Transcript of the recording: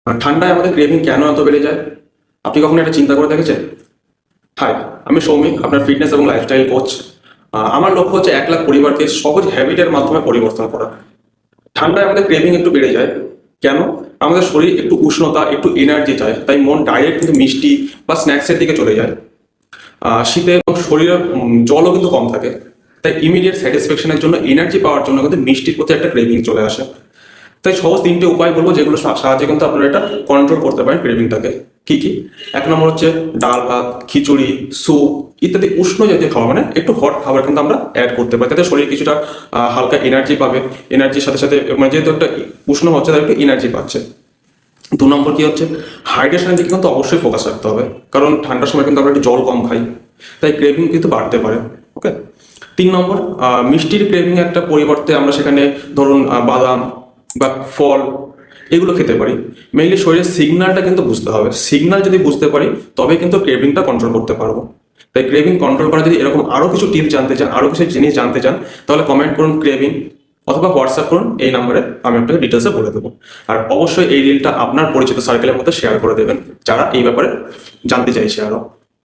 আর ঠান্ডায় আমাদের ক্রেভিং কেন এত বেড়ে যায়? আপনি কখনো এটা চিন্তা করে দেখেছেন? হাই, আমি সৌমিক, আপনার ফিটনেস এবং লাইফস্টাইল কোচ। আমার লক্ষ্য হচ্ছে 1 লাখ পরিবারকে সহজ হ্যাবিটের মাধ্যমে পরিবর্তন করা। ঠান্ডায় আমাদের ক্রেভিং একটু বেড়ে যায় কেন? আমাদের শরীর একটু উষ্ণতা, একটু এনার্জি চায়, তাই মন ডাইরেক্ট কিন্তু মিষ্টি বা স্ন্যাক্সের দিকে চলে যায়। শীতে এবং শরীরে জলও কিন্তু কম থাকে, তাই ইমিডিয়েট স্যাটিসফ্যাকশনের জন্য, এনার্জি পাওয়ার জন্য কিন্তু মিষ্টির প্রতি একটা ক্রেভিং চলে আসে। তাই সহজ 3টে উপায় বলবো, যেগুলো সাহায্যে কিন্তু আপনারা এটা কন্ট্রোল করতে পারেন ক্রেভিংটাকে। কি কি? 1 নম্বর হচ্ছে ডাল ভাত, খিচুড়ি, স্যুপ ইত্যাদি উষ্ণ জাতীয় খাবার, মানে একটু হট খাবার কিন্তু আমরা অ্যাড করতে পারি, তাতে শরীর কিছুটা হালকা এনার্জি পাবে। এনার্জির সাথে সাথে মানে যেহেতু একটা উষ্ণ হচ্ছে, তাই একটু এনার্জি পাচ্ছে। 2 নম্বর কি হচ্ছে, হাইড্রেশনের দিকে কিন্তু অবশ্যই ফোকাস রাখতে হবে, কারণ ঠান্ডার সময় কিন্তু আমরা একটু জল কম খাই, তাই ক্রেভিং কিন্তু বাড়তে পারে। ওকে। 3 নম্বর, মিষ্টির ক্রেভিং একটা পরিবর্তে আমরা সেখানে ধরুন বাদাম বা ফল এগুলো খেতে পারি। মেইনলি শরীরের সিগন্যালটা কিন্তু বুঝতে হবে, সিগন্যাল যদি বুঝতে পারি তবে কিন্তু ক্রেভিংটা কন্ট্রোল করতে পারবো। তাই ক্রেভিং কন্ট্রোল করা, যদি এরকম আরও কিছু টিপস জানতে চান, আরও কিছু জিনিস জানতে চান, তাহলে কমেন্ট করুন ক্রেভিং, অথবা হোয়াটসঅ্যাপ করুন এই নাম্বারে, আমি আপনাকে ডিটেলসে বলে দেবো। আর অবশ্যই এই রিলটা আপনার পরিচিত সার্কেলের মধ্যে শেয়ার করে দেবেন, যারা এই ব্যাপারে জানতে চাইছে আরও।